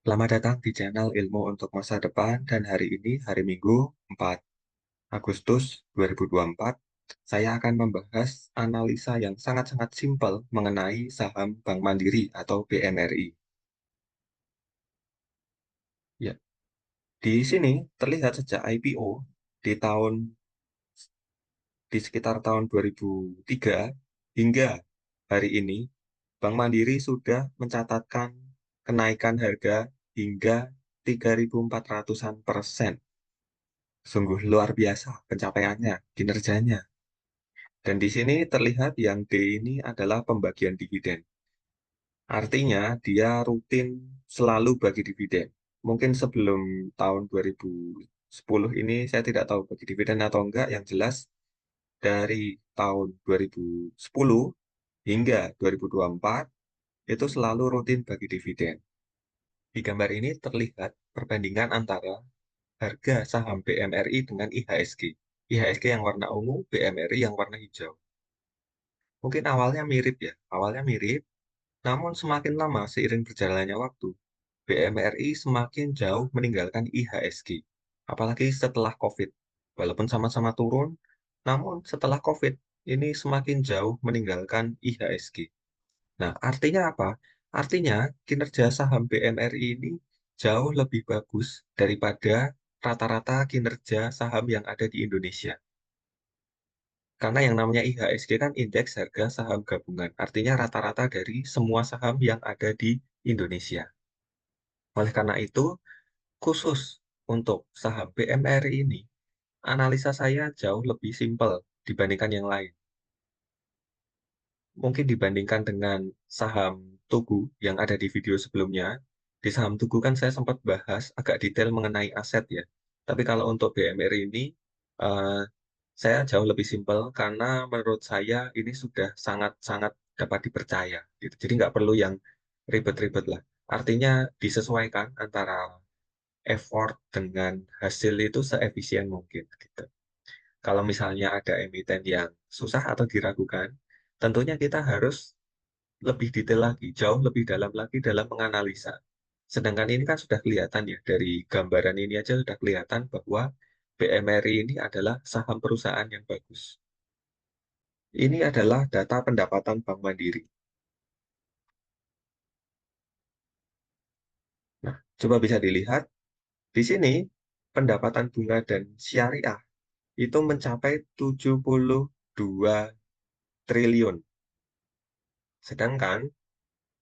Selamat datang di channel Ilmu untuk Masa Depan dan hari ini hari Minggu 4 Agustus 2024 saya akan membahas analisa yang sangat-sangat simpel mengenai saham Bank Mandiri atau BMRI. Ya, di sini terlihat sejak IPO di tahun di sekitar tahun 2003 hingga hari ini Bank Mandiri sudah mencatatkan kenaikan harga hingga 3.400-an%. Sungguh luar biasa pencapaiannya, kinerjanya. Dan di sini terlihat yang D ini adalah pembagian dividen. Artinya dia rutin selalu bagi dividen. Mungkin sebelum tahun 2010 ini saya tidak tahu bagi dividen atau enggak. Yang jelas dari tahun 2010 hingga 2024 itu selalu rutin bagi dividen. Di gambar ini terlihat perbandingan antara harga saham BMRI dengan IHSG. IHSG yang warna ungu, BMRI yang warna hijau. Mungkin awalnya mirip ya, awalnya mirip, namun semakin lama seiring berjalannya waktu, BMRI semakin jauh meninggalkan IHSG. Apalagi setelah COVID. Walaupun sama-sama turun, namun setelah COVID, ini semakin jauh meninggalkan IHSG. Nah, artinya apa? Artinya kinerja saham BMRI ini jauh lebih bagus daripada rata-rata kinerja saham yang ada di Indonesia. Karena yang namanya IHSG kan indeks harga saham gabungan. Artinya rata-rata dari semua saham yang ada di Indonesia. Oleh karena itu, khusus untuk saham BMRI ini, analisa saya jauh lebih simpel dibandingkan yang lain. Mungkin dibandingkan dengan saham Tugu yang ada di video sebelumnya, di saham Tugu kan saya sempat bahas agak detail mengenai aset ya. Tapi kalau untuk BMR ini, eh, saya jauh lebih simpel karena menurut saya ini sudah sangat-sangat dapat dipercaya. Gitu. Jadi nggak perlu yang ribet-ribet lah. Artinya disesuaikan antara effort dengan hasil itu seefisien mungkin. Gitu. Kalau misalnya ada emiten yang susah atau diragukan, tentunya kita harus lebih detail lagi, jauh lebih dalam lagi dalam menganalisa. Sedangkan ini kan sudah kelihatan ya, dari gambaran ini aja sudah kelihatan bahwa BMRI ini adalah saham perusahaan yang bagus. Ini adalah data pendapatan Bank Mandiri. Nah, coba bisa dilihat, di sini pendapatan bunga dan syariah itu mencapai 72 triliun. Sedangkan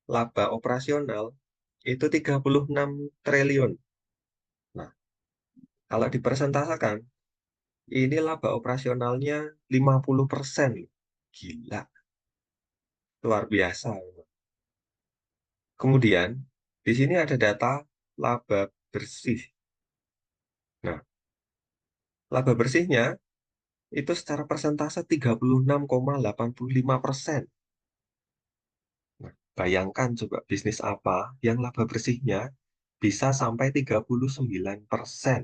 laba operasional itu 36 triliun. Nah, kalau dipersentasekan, ini laba operasionalnya 50%. Gila, luar biasa. Kemudian, di sini ada data laba bersih. Nah, laba bersihnya itu secara persentase 36,85%. Nah, bayangkan coba bisnis apa yang laba bersihnya bisa sampai 39%.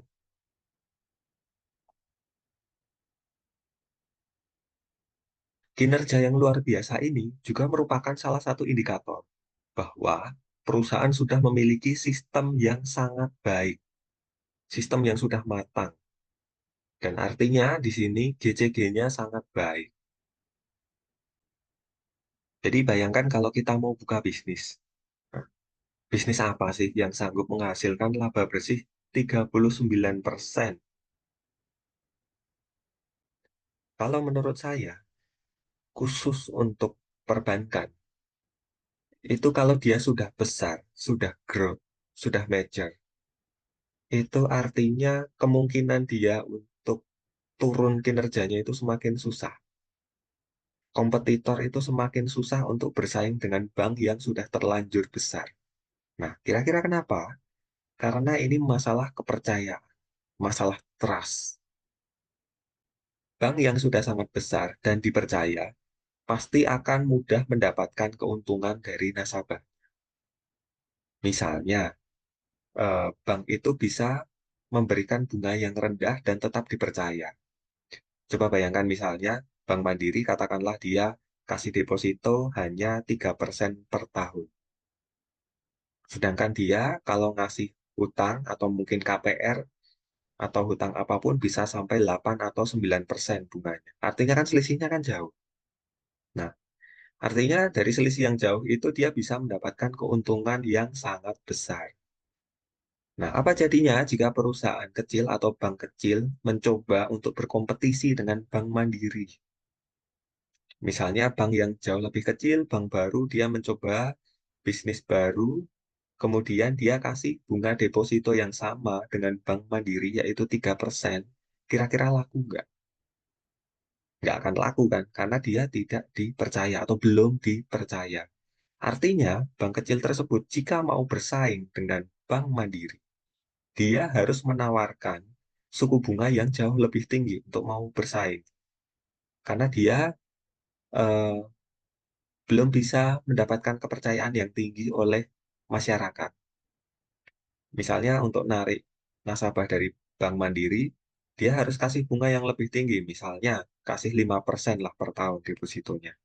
Kinerja yang luar biasa ini juga merupakan salah satu indikator bahwa perusahaan sudah memiliki sistem yang sangat baik, sistem yang sudah matang. Dan artinya di sini GCG-nya sangat baik. Jadi bayangkan kalau kita mau buka bisnis. Nah, bisnis apa sih yang sanggup menghasilkan laba bersih 39%? Kalau menurut saya, khusus untuk perbankan, itu kalau dia sudah besar, sudah growth, sudah major, itu artinya kemungkinan dia untuk turun kinerjanya itu semakin susah. Kompetitor itu semakin susah untuk bersaing dengan bank yang sudah terlanjur besar. Nah, kira-kira kenapa? Karena ini masalah kepercayaan, masalah trust. Bank yang sudah sangat besar dan dipercaya pasti akan mudah mendapatkan keuntungan dari nasabah. Misalnya, bank itu bisa memberikan bunga yang rendah dan tetap dipercaya. Coba bayangkan misalnya, Bank Mandiri katakanlah dia kasih deposito hanya 3% per tahun. Sedangkan dia kalau ngasih hutang atau mungkin KPR atau hutang apapun bisa sampai 8 atau 9% bunganya. Artinya kan selisihnya kan jauh. Nah, artinya dari selisih yang jauh itu dia bisa mendapatkan keuntungan yang sangat besar. Nah, apa jadinya jika perusahaan kecil atau bank kecil mencoba untuk berkompetisi dengan bank mandiri? Misalnya bank yang jauh lebih kecil, bank baru, dia mencoba bisnis baru, kemudian dia kasih bunga deposito yang sama dengan bank mandiri, yaitu 3%. Kira-kira laku nggak? Nggak akan laku kan? Karena dia tidak dipercaya atau belum dipercaya. Artinya, bank kecil tersebut jika mau bersaing dengan bank mandiri, dia harus menawarkan suku bunga yang jauh lebih tinggi untuk mau bersaing. Karena dia eh, belum bisa mendapatkan kepercayaan yang tinggi oleh masyarakat. Misalnya untuk narik nasabah dari bank mandiri, dia harus kasih bunga yang lebih tinggi. Misalnya kasih 5% lah per tahun depositonya.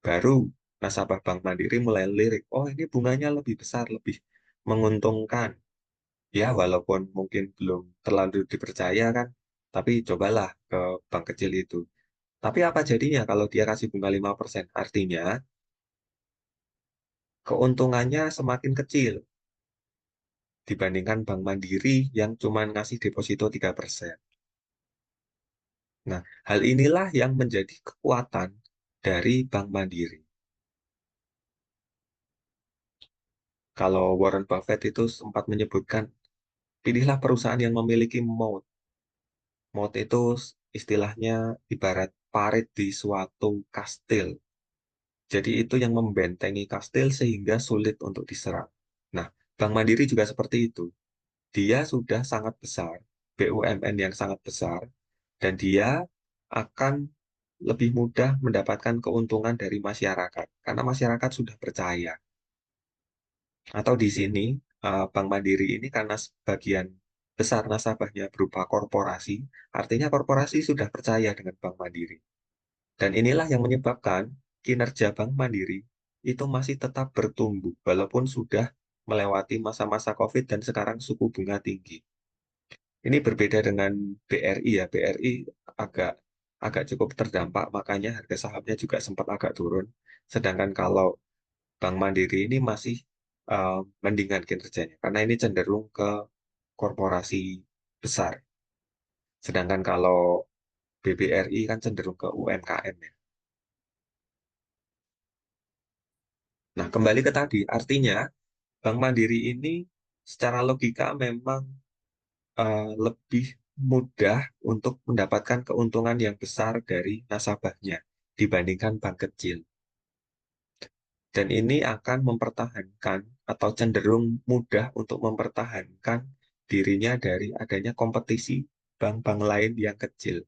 Baru nasabah bank mandiri mulai lirik, oh ini bunganya lebih besar, lebih menguntungkan. Ya, walaupun mungkin belum terlalu dipercaya kan, tapi cobalah ke bank kecil itu. Tapi apa jadinya kalau dia kasih bunga 5%? Artinya keuntungannya semakin kecil dibandingkan bank mandiri yang cuma ngasih deposito 3%. Nah, hal inilah yang menjadi kekuatan dari bank mandiri. Kalau Warren Buffett itu sempat menyebutkan, pilihlah perusahaan yang memiliki moat. Moat itu istilahnya ibarat parit di suatu kastil. Jadi itu yang membentengi kastil sehingga sulit untuk diserang. Nah, Bank Mandiri juga seperti itu. Dia sudah sangat besar, BUMN yang sangat besar, dan dia akan lebih mudah mendapatkan keuntungan dari masyarakat karena masyarakat sudah percaya. Atau di sini Bank Mandiri ini karena sebagian besar nasabahnya berupa korporasi, artinya korporasi sudah percaya dengan Bank Mandiri. Dan inilah yang menyebabkan kinerja Bank Mandiri itu masih tetap bertumbuh walaupun sudah melewati masa-masa COVID dan sekarang suku bunga tinggi. Ini berbeda dengan BRI ya. BRI agak agak cukup terdampak, makanya harga sahamnya juga sempat agak turun. Sedangkan kalau Bank Mandiri ini masih mendingan kinerjanya, karena ini cenderung ke korporasi besar. Sedangkan kalau BBRI kan cenderung ke UMKM ya. Nah, kembali ke tadi, artinya Bank Mandiri ini secara logika memang lebih mudah untuk mendapatkan keuntungan yang besar dari nasabahnya dibandingkan bank kecil. Dan ini akan mempertahankan atau cenderung mudah untuk mempertahankan dirinya dari adanya kompetisi bank-bank lain yang kecil.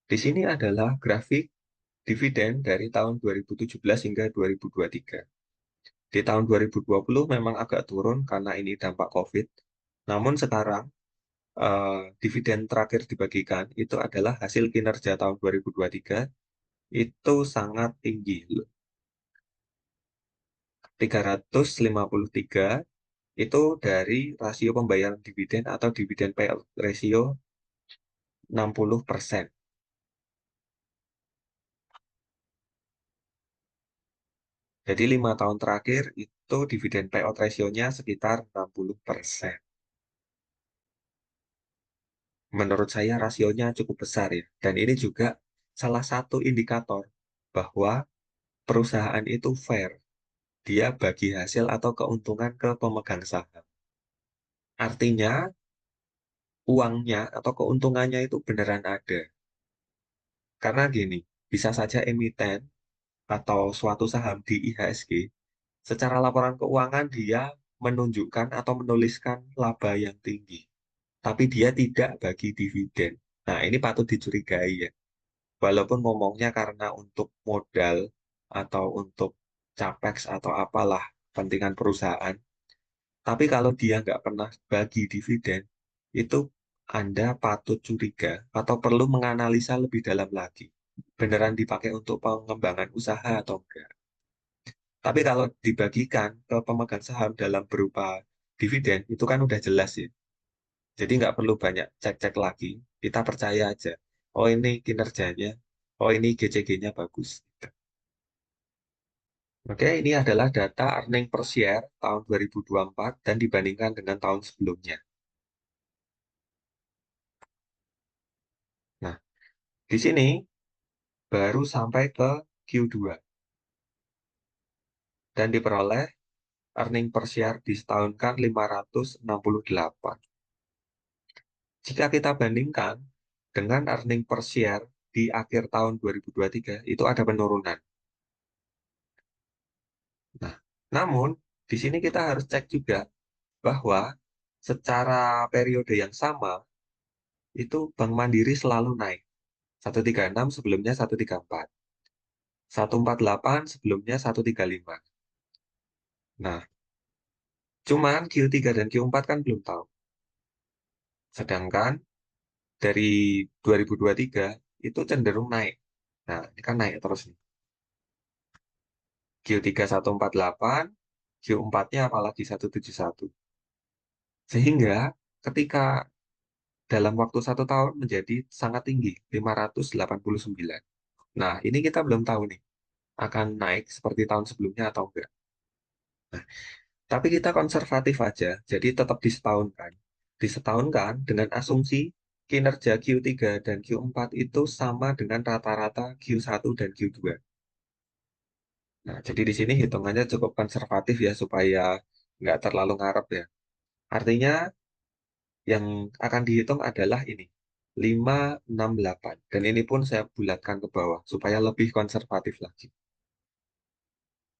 Di sini adalah grafik dividen dari tahun 2017 hingga 2023. Di tahun 2020 memang agak turun karena ini dampak COVID. Namun sekarang dividen terakhir dibagikan itu adalah hasil kinerja tahun 2023 itu sangat tinggi loh. 353 itu dari rasio pembayaran dividen atau dividen payout ratio 60%. Jadi 5 tahun terakhir itu dividen payout ratio-nya sekitar 60%. Menurut saya rasionya cukup besar ya. Dan ini juga salah satu indikator bahwa perusahaan itu fair. Dia bagi hasil atau keuntungan ke pemegang saham. Artinya uangnya atau keuntungannya itu beneran ada. Karena gini, bisa saja emiten atau suatu saham di IHSG, secara laporan keuangan dia menunjukkan atau menuliskan laba yang tinggi, tapi dia tidak bagi dividen. Nah, ini patut dicurigai ya. Walaupun ngomongnya karena untuk modal atau untuk capex atau apalah kepentingan perusahaan, tapi kalau dia nggak pernah bagi dividen, itu Anda patut curiga atau perlu menganalisa lebih dalam lagi. beneran dipakai untuk pengembangan usaha atau enggak. Tapi kalau dibagikan ke pemegang saham dalam berupa dividen, itu kan udah jelas ya. Jadi nggak perlu banyak cek-cek lagi. Kita percaya aja. Oh ini kinerjanya. Oh ini GCG-nya bagus. Oke, ini adalah data earning per share tahun 2024 dan dibandingkan dengan tahun sebelumnya. Nah, di sini baru sampai ke Q2 dan diperoleh earning per share disetahunkan 568. Jika kita bandingkan dengan earning per share di akhir tahun 2023, itu ada penurunan. Nah, namun di sini kita harus cek juga bahwa secara periode yang sama, itu Bank Mandiri selalu naik. 136 sebelumnya 134. 148 sebelumnya 135. Nah, cuman Q3 dan Q4 kan belum tahu. Sedangkan dari 2023 itu cenderung naik. Nah, ini kan naik terus nih. Q3 148, Q4-nya apalagi 171. Sehingga ketika dalam waktu 1 tahun menjadi sangat tinggi, 589. Nah, ini kita belum tahu nih, akan naik seperti tahun sebelumnya atau enggak. Nah, tapi kita konservatif aja, jadi tetap disetahunkan. Disetahunkan dengan asumsi kinerja Q3 dan Q4 itu sama dengan rata-rata Q1 dan Q2. Nah, jadi di sini hitungannya cukup konservatif ya, supaya nggak terlalu ngarep ya. Artinya yang akan dihitung adalah ini, 568. Dan ini pun saya bulatkan ke bawah, supaya lebih konservatif lagi.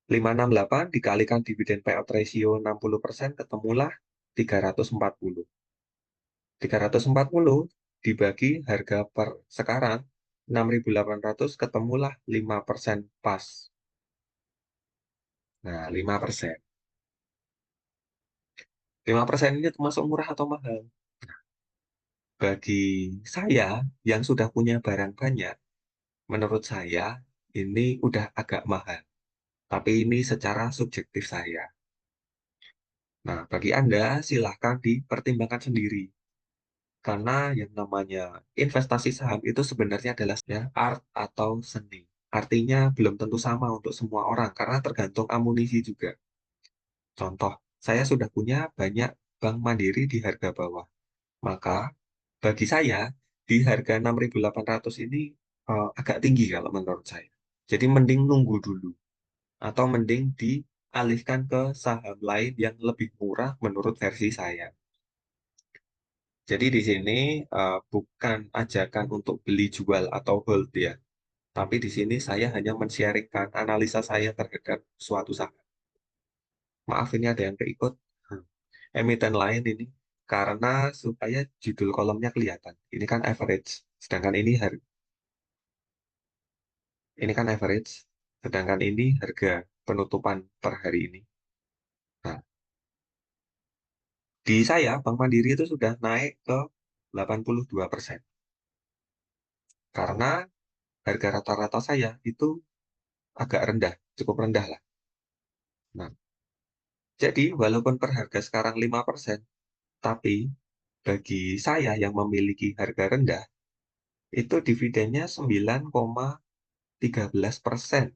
568 dikalikan dividen payout ratio 60%, ketemulah 340. 340 dibagi harga per sekarang 6.800, ketemulah 5% pas. Nah, 5%. 5% ini termasuk murah atau mahal? Bagi saya yang sudah punya barang banyak, menurut saya ini udah agak mahal. Tapi ini secara subjektif saya. Nah, bagi Anda silahkan dipertimbangkan sendiri. Karena yang namanya investasi saham itu sebenarnya adalah ya, art atau seni. Artinya belum tentu sama untuk semua orang karena tergantung amunisi juga. Contoh, saya sudah punya banyak bank mandiri di harga bawah. Maka bagi saya di harga 6.800 ini agak tinggi kalau menurut saya. Jadi mending nunggu dulu atau mending dialihkan ke saham lain yang lebih murah menurut versi saya. Jadi di sini bukan ajakan untuk beli jual atau hold ya, tapi di sini saya hanya men-sharingkan analisa saya terhadap suatu saham. Maaf ini ada yang keikut emiten lain ini karena supaya judul kolomnya kelihatan. Ini kan average, sedangkan ini kan average, sedangkan ini harga penutupan per hari ini. Nah, di saya Bank Mandiri itu sudah naik ke 82% karena harga rata-rata saya itu agak rendah, cukup rendah lah. Nah, jadi walaupun per harga sekarang 5%, tapi bagi saya yang memiliki harga rendah, itu dividennya 9,13%.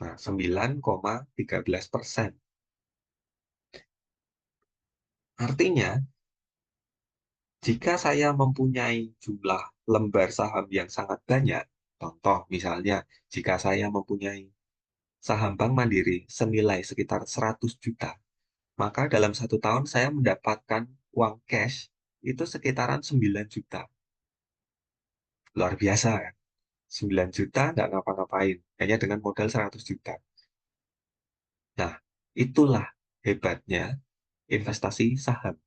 Nah, 9,13%. Artinya, jika saya mempunyai jumlah lembar saham yang sangat banyak, contoh misalnya, jika saya mempunyai saham Bank Mandiri senilai sekitar 100 juta, maka dalam 1 tahun saya mendapatkan uang cash itu sekitaran 9 juta. Luar biasa kan? 9 juta nggak ngapa-ngapain, hanya dengan modal 100 juta. Nah, itulah hebatnya investasi saham.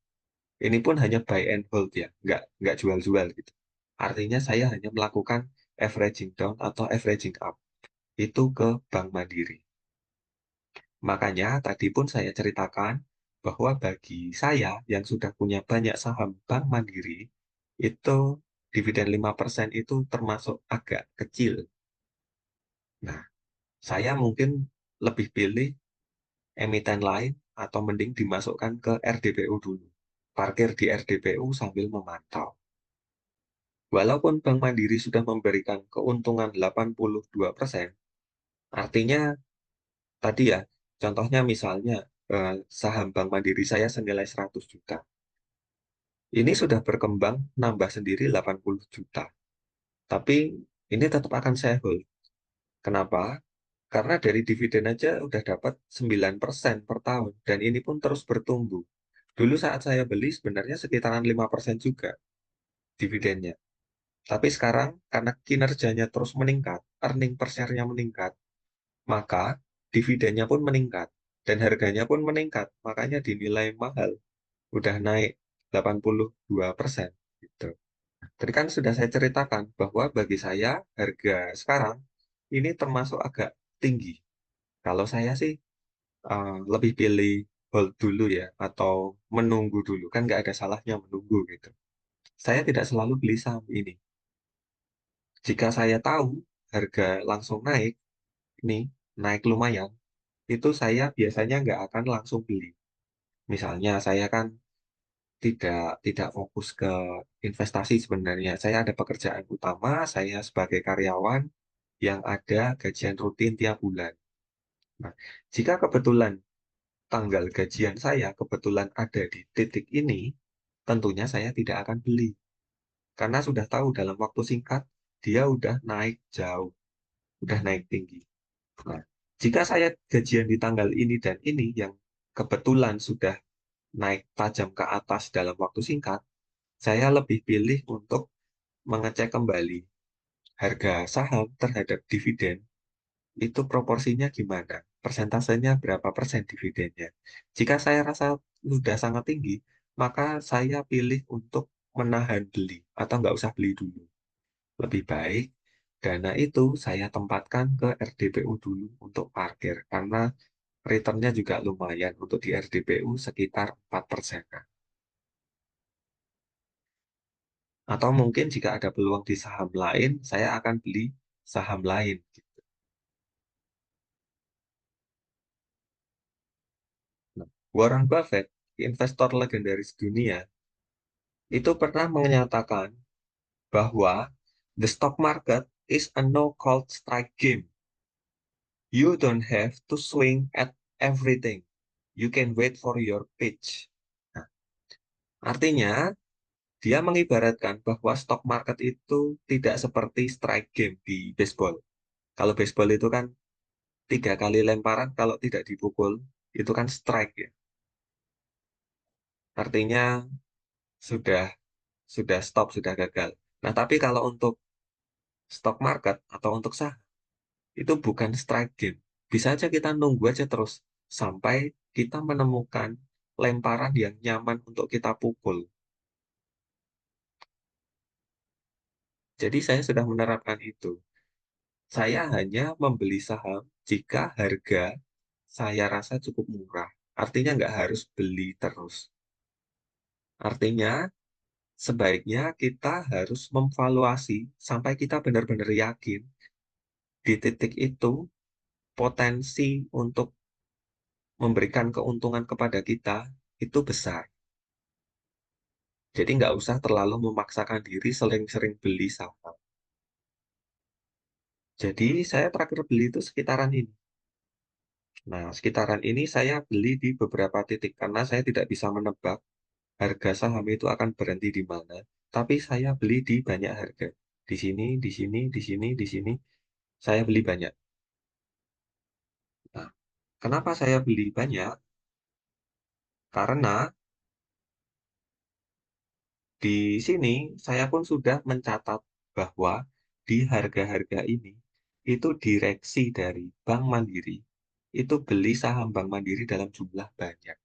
Ini pun hanya buy and hold ya, nggak jual-jual gitu. Artinya saya hanya melakukan averaging down atau averaging up. Itu ke Bank Mandiri. Makanya tadi pun saya ceritakan bahwa bagi saya yang sudah punya banyak saham Bank Mandiri, itu dividen 5% itu termasuk agak kecil. Nah, saya mungkin lebih pilih emiten lain atau mending dimasukkan ke RDPU dulu. Parkir di RDPU sambil memantau. Walaupun Bank Mandiri sudah memberikan keuntungan 82%, artinya tadi ya, contohnya misalnya saham Bank Mandiri saya senilai 100 juta. Ini sudah berkembang nambah sendiri 80 juta. Tapi ini tetap akan saya hold. Kenapa? Karena dari dividen aja udah dapat 9% per tahun. Dan ini pun terus bertumbuh. Dulu saat saya beli sebenarnya sekitaran 5% juga dividennya. Tapi sekarang karena kinerjanya terus meningkat, earning per share-nya meningkat, maka dividennya pun meningkat. Dan harganya pun meningkat. Makanya dinilai mahal. Udah naik 82%. Gitu. Tadi kan sudah saya ceritakan bahwa bagi saya harga sekarang ini termasuk agak tinggi. Kalau saya sih lebih pilih hold dulu ya, atau menunggu dulu. Kan nggak ada salahnya menunggu gitu. Saya tidak selalu beli saham ini. Jika saya tahu harga langsung naik, ini naik lumayan, itu saya biasanya nggak akan langsung beli. Misalnya saya kan tidak tidak fokus ke investasi sebenarnya. Saya ada pekerjaan utama, saya sebagai karyawan yang ada gajian rutin tiap bulan. Nah, jika kebetulan tanggal gajian saya kebetulan ada di titik ini, tentunya saya tidak akan beli. Karena sudah tahu dalam waktu singkat, dia udah naik jauh, udah naik tinggi. Nah, jika saya gajian di tanggal ini dan ini yang kebetulan sudah naik tajam ke atas dalam waktu singkat, saya lebih pilih untuk mengecek kembali harga saham terhadap dividen itu proporsinya gimana? Persentasenya berapa persen dividennya? Jika saya rasa sudah sangat tinggi, maka saya pilih untuk menahan beli atau nggak usah beli dulu. Lebih baik dana itu saya tempatkan ke RDPU dulu untuk parkir karena returnnya juga lumayan untuk di RDPU sekitar 4%. Atau mungkin jika ada peluang di saham lain, saya akan beli saham lain. Nah, Warren Buffett, investor legendaris dunia, itu pernah menyatakan bahwa the stock market is a no-call strike game. You don't have to swing at everything. You can wait for your pitch. Nah, artinya, dia mengibaratkan bahwa stock market itu tidak seperti strike game di baseball. Kalau baseball itu kan 3 kali lemparan, kalau tidak dipukul, itu kan strike ya. Artinya sudah sudah stop, sudah gagal. Nah, tapi kalau untuk stock market atau untuk saham, itu bukan strike game. Bisa aja kita nunggu aja terus sampai kita menemukan lemparan yang nyaman untuk kita pukul. Jadi saya sudah menerapkan itu. Saya hanya membeli saham jika harga saya rasa cukup murah. Artinya nggak harus beli terus. Artinya sebaiknya kita harus memvaluasi sampai kita benar-benar yakin di titik itu potensi untuk memberikan keuntungan kepada kita itu besar. Jadi nggak usah terlalu memaksakan diri sering-sering beli saham. Jadi saya terakhir beli itu sekitaran ini. Nah, sekitaran ini saya beli di beberapa titik karena saya tidak bisa menebak harga saham itu akan berhenti di mana. Tapi saya beli di banyak harga. Di sini, di sini, di sini, di sini. Saya beli banyak. Nah, kenapa saya beli banyak? Karena di sini saya pun sudah mencatat bahwa di harga-harga ini itu direksi dari Bank Mandiri itu beli saham Bank Mandiri dalam jumlah banyak.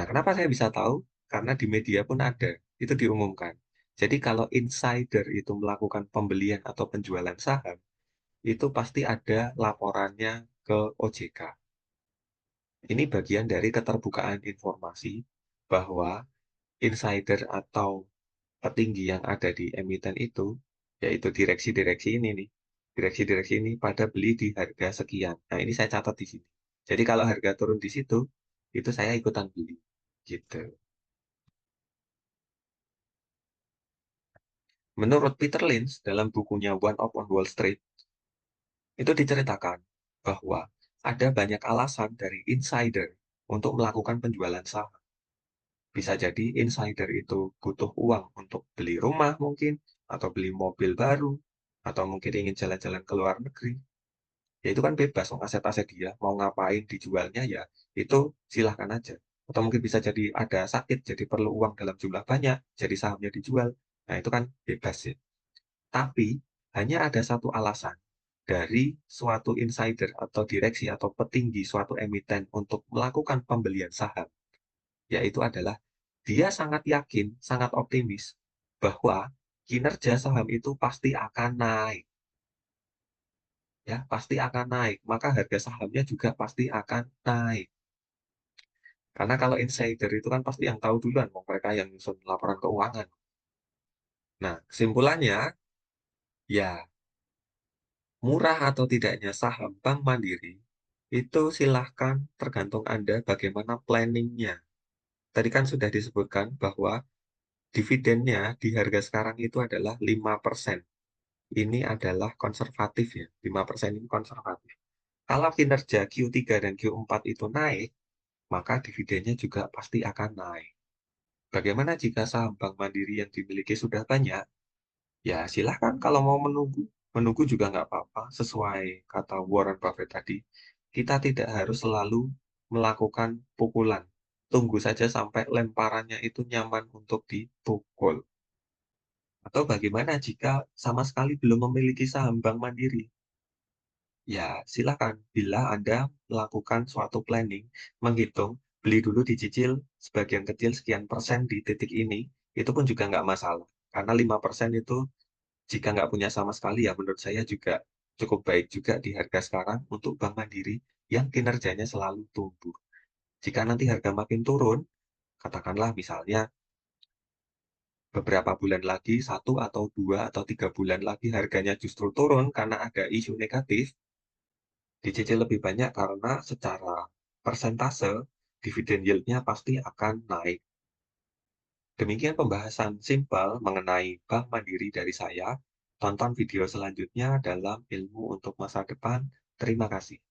Nah, kenapa saya bisa tahu? Karena di media pun ada, itu diumumkan. Jadi kalau insider itu melakukan pembelian atau penjualan saham, itu pasti ada laporannya ke OJK. Ini bagian dari keterbukaan informasi bahwa insider atau petinggi yang ada di emiten itu, yaitu direksi-direksi ini nih, direksi-direksi ini pada beli di harga sekian. Nah, ini saya catat di sini. Jadi kalau harga turun di situ, itu saya ikutan beli. Gitu. Menurut Peter Lynch, dalam bukunya One Up on Wall Street, itu diceritakan bahwa ada banyak alasan dari insider untuk melakukan penjualan saham. Bisa jadi insider itu butuh uang untuk beli rumah mungkin, atau beli mobil baru, atau mungkin ingin jalan-jalan ke luar negeri. Ya itu kan bebas, aset-aset dia mau ngapain dijualnya ya itu silahkan aja. Atau mungkin bisa jadi ada sakit, jadi perlu uang dalam jumlah banyak, jadi sahamnya dijual. Nah itu kan bebas ya. Tapi hanya ada satu alasan dari suatu insider atau direksi atau petinggi suatu emiten untuk melakukan pembelian saham, yaitu adalah dia sangat yakin, sangat optimis bahwa kinerja saham itu pasti akan naik, ya, pasti akan naik. Maka harga sahamnya juga pasti akan naik. Karena kalau insider itu kan pasti yang tahu duluan, mereka yang nyusun laporan keuangan. Nah, kesimpulannya, ya, murah atau tidaknya saham Bank Mandiri, itu silahkan tergantung Anda bagaimana planningnya. Tadi kan sudah disebutkan bahwa dividennya di harga sekarang itu adalah 5%. Ini adalah konservatif ya, 5% ini konservatif. Kalau kinerja Q3 dan Q4 itu naik, maka dividennya juga pasti akan naik. Bagaimana jika saham Bank Mandiri yang dimiliki sudah banyak? Ya silahkan kalau mau menunggu. Menunggu juga nggak apa-apa, sesuai kata Warren Buffett tadi. Kita tidak harus selalu melakukan pukulan. Tunggu saja sampai lemparannya itu nyaman untuk dipukul. Atau bagaimana jika sama sekali belum memiliki saham Bank Mandiri? Ya, silakan. Bila Anda melakukan suatu planning, menghitung, beli dulu dicicil sebagian kecil sekian persen di titik ini, itu pun juga nggak masalah. Karena 5% itu jika nggak punya sama sekali ya menurut saya juga cukup baik juga di harga sekarang untuk Bank Mandiri yang kinerjanya selalu tumbuh. Jika nanti harga makin turun, katakanlah misalnya beberapa bulan lagi, 1 atau 2 atau 3 bulan lagi harganya justru turun karena ada isu negatif, dicicil lebih banyak karena secara persentase dividen yield-nya pasti akan naik. Demikian pembahasan simpel mengenai Bank Mandiri dari saya. Tonton video selanjutnya dalam Ilmu untuk Masa Depan. Terima kasih.